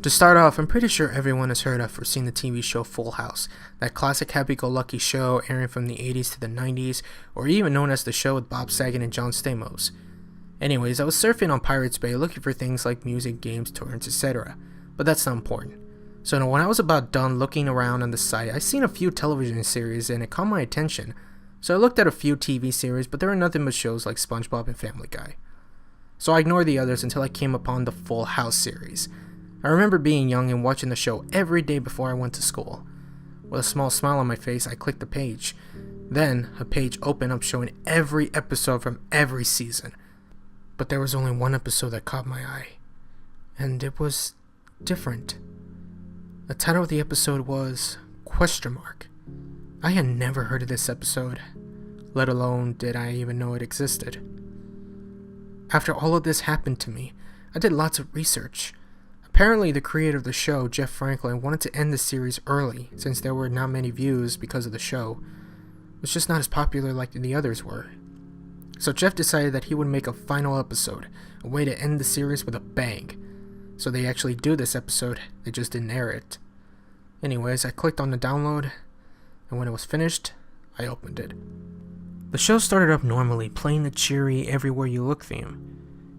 To start off, I'm pretty sure everyone has heard of or seen the TV show Full House, that classic happy-go-lucky show airing from the 80s to the 90s, or even known as the show with Bob Saget and John Stamos. Anyways, I was surfing on Pirates Bay looking for things like music, games, torrents, etc., but that's not important. So when I was about done looking around on the site, I seen a few television series and it caught my attention. So I looked at a few TV series, but there were nothing but shows like SpongeBob and Family Guy. So I ignored the others until I came upon the Full House series. I remember being young and watching the show every day before I went to school. With a small smile on my face, I clicked the page. Then, a page opened up showing every episode from every season. But there was only one episode that caught my eye. And it was different. The title of the episode was Question Mark. I had never heard of this episode, let alone did I even know it existed. After all of this happened to me, I did lots of research. Apparently, the creator of the show, Jeff Franklin, wanted to end the series early since there were not many views because of the show. It was just not as popular like the others were. So Jeff decided that he would make a final episode, a way to end the series with a bang. So they actually do this episode, they just didn't air it. Anyways, I clicked on the download, and when it was finished, I opened it. The show started up normally, playing the cheery Everywhere You Look theme.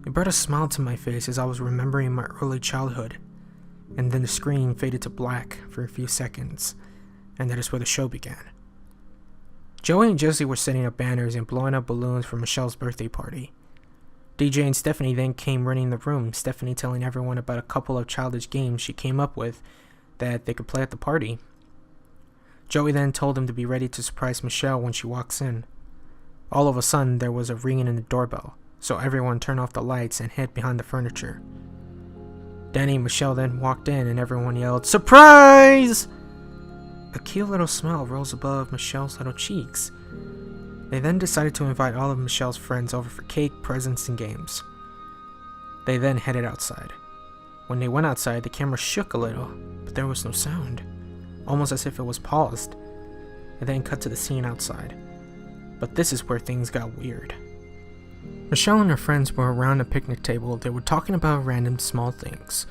It brought a smile to my face as I was remembering my early childhood, and then the screen faded to black for a few seconds, and that is where the show began. Joey and Jesse were setting up banners and blowing up balloons for Michelle's birthday party. DJ and Stephanie then came running the room, Stephanie telling everyone about a couple of childish games she came up with that they could play at the party. Joey then told them to be ready to surprise Michelle when she walks in. All of a sudden, there was a ringing in the doorbell, so everyone turned off the lights and hid behind the furniture. Danny and Michelle then walked in and everyone yelled, "Surprise!" A cute little smile rose above Michelle's little cheeks. They then decided to invite all of Michelle's friends over for cake, presents, and games. They then headed outside. When they went outside, the camera shook a little, but there was no sound, almost as if it was paused. It then cut to the scene outside. But this is where things got weird. Michelle and her friends were around a picnic table. They were talking about random small things,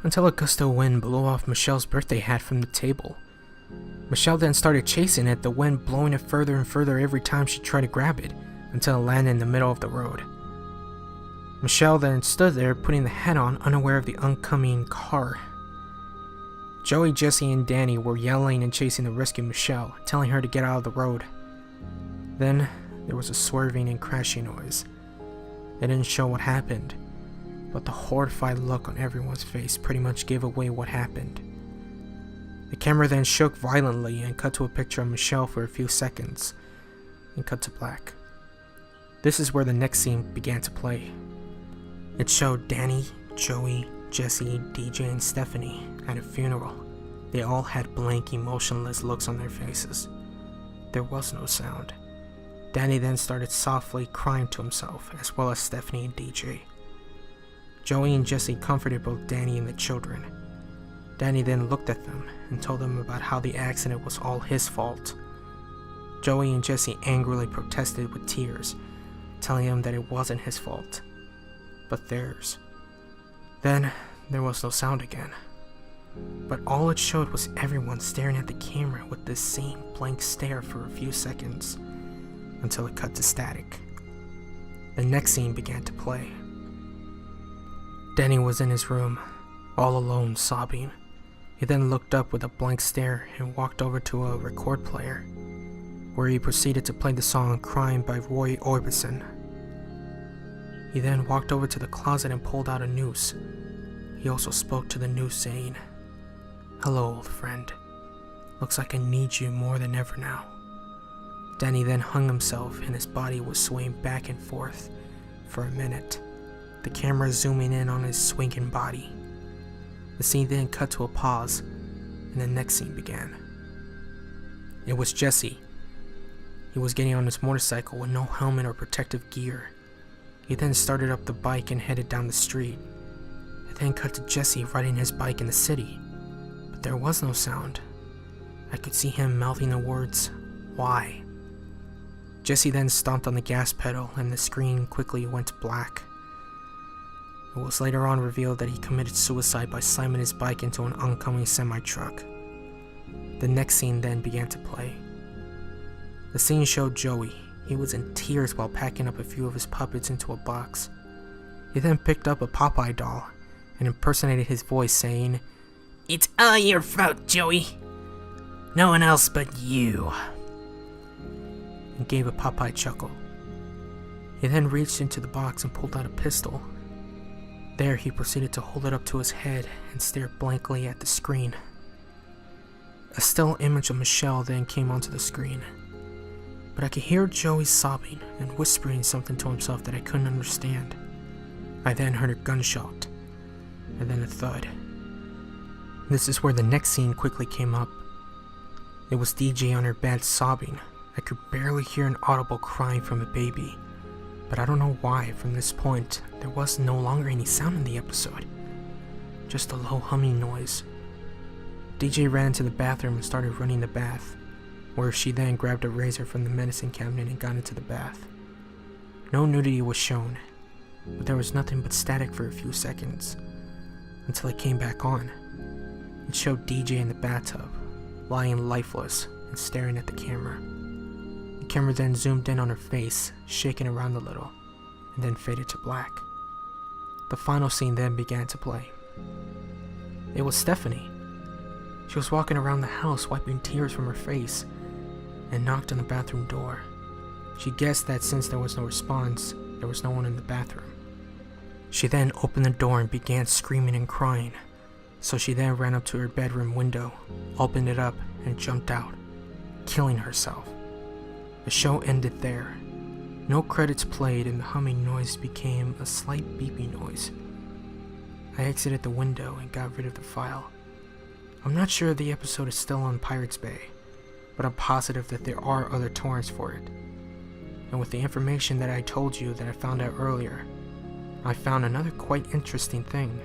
until a gust of wind blew off Michelle's birthday hat from the table. Michelle then started chasing it, the wind blowing it further and further every time she tried to grab it, until it landed in the middle of the road. Michelle then stood there putting the hat on, unaware of the oncoming car. Joey, Jesse, and Danny were yelling and chasing to rescue Michelle, telling her to get out of the road. Then, there was a swerving and crashing noise. They didn't show what happened, but the horrified look on everyone's face pretty much gave away what happened. The camera then shook violently and cut to a picture of Michelle for a few seconds, and cut to black. This is where the next scene began to play. It showed Danny, Joey, Jesse, DJ, and Stephanie at a funeral. They all had blank, emotionless looks on their faces. There was no sound. Danny then started softly crying to himself, as well as Stephanie and DJ. Joey and Jesse comforted both Danny and the children. Danny then looked at them and told them about how the accident was all his fault. Joey and Jesse angrily protested with tears, telling him that it wasn't his fault, but theirs. Then, there was no sound again. But all it showed was everyone staring at the camera with this same blank stare for a few seconds, until it cut to static. The next scene began to play. Danny was in his room, all alone, sobbing. He then looked up with a blank stare and walked over to a record player, where he proceeded to play the song Crying by Roy Orbison. He then walked over to the closet and pulled out a noose. He also spoke to the noose saying, "Hello, old friend. Looks like I need you more than ever now." Danny then hung himself and his body was swaying back and forth for a minute, the camera zooming in on his swinging body. The scene then cut to a pause, and the next scene began. It was Jesse. He was getting on his motorcycle with no helmet or protective gear. He then started up the bike and headed down the street. It then cut to Jesse riding his bike in the city, but there was no sound. I could see him mouthing the words, "Why?" Jesse then stomped on the gas pedal and the screen quickly went black. It was later on revealed that he committed suicide by slamming his bike into an oncoming semi-truck. The next scene then began to play. The scene showed Joey. He was in tears while packing up a few of his puppets into a box. He then picked up a Popeye doll and impersonated his voice, saying, "It's all your fault, Joey. No one else but you," and gave a Popeye chuckle. He then reached into the box and pulled out a pistol. There he proceeded to hold it up to his head and stare blankly at the screen. A still image of Michelle then came onto the screen, but I could hear Joey sobbing and whispering something to himself that I couldn't understand. I then heard a gunshot, and then a thud. This is where the next scene quickly came up. It was DJ on her bed sobbing. I could barely hear an audible crying from a baby, but I don't know why from this point there was no longer any sound in the episode, just a low humming noise. DJ ran into the bathroom and started running the bath, where she then grabbed a razor from the medicine cabinet and got into the bath. No nudity was shown, but there was nothing but static for a few seconds, until it came back on. It showed DJ in the bathtub, lying lifeless and staring at the camera. The camera then zoomed in on her face, shaking around a little, and then faded to black. The final scene then began to play. It was Stephanie. She was walking around the house wiping tears from her face and knocked on the bathroom door. She guessed that since there was no response, there was no one in the bathroom. She then opened the door and began screaming and crying, so she then ran up to her bedroom window, opened it up, and jumped out, killing herself. The show ended there. No credits played and the humming noise became a slight beeping noise. I exited the window and got rid of the file. I'm not sure if the episode is still on Pirates Bay, but I'm positive that there are other torrents for it. And with the information that I told you that I found out earlier, I found another quite interesting thing.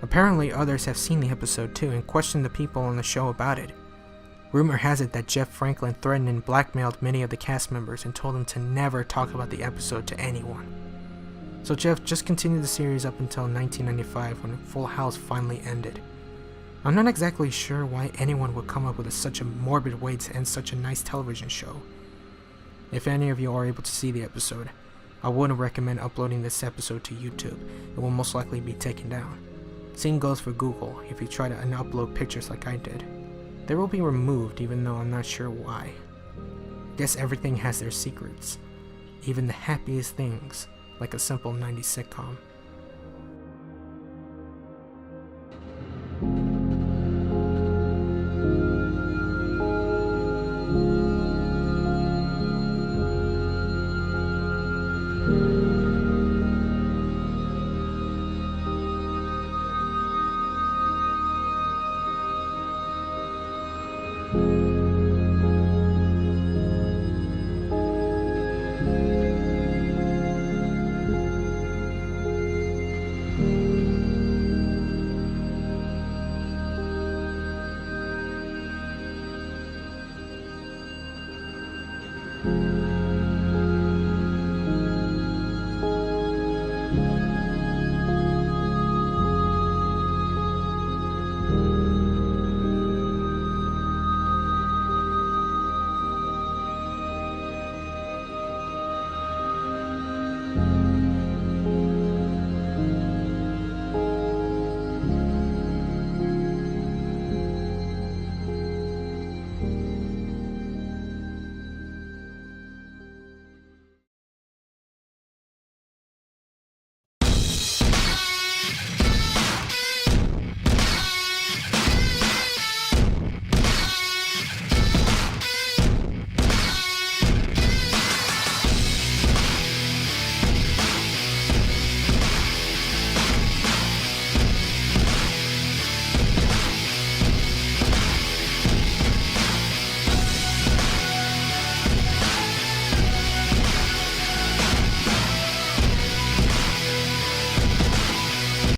Apparently others have seen the episode too and questioned the people on the show about it. Rumor has it that Jeff Franklin threatened and blackmailed many of the cast members and told them to never talk about the episode to anyone. So Jeff just continued the series up until 1995 when Full House finally ended. I'm not exactly sure why anyone would come up with such a morbid way to end such a nice television show. If any of you are able to see the episode, I wouldn't recommend uploading this episode to YouTube. It will most likely be taken down. Same goes for Google if you try to upload pictures like I did. They will be removed even though I'm not sure why. I guess everything has their secrets, even the happiest things, like a simple 90s sitcom.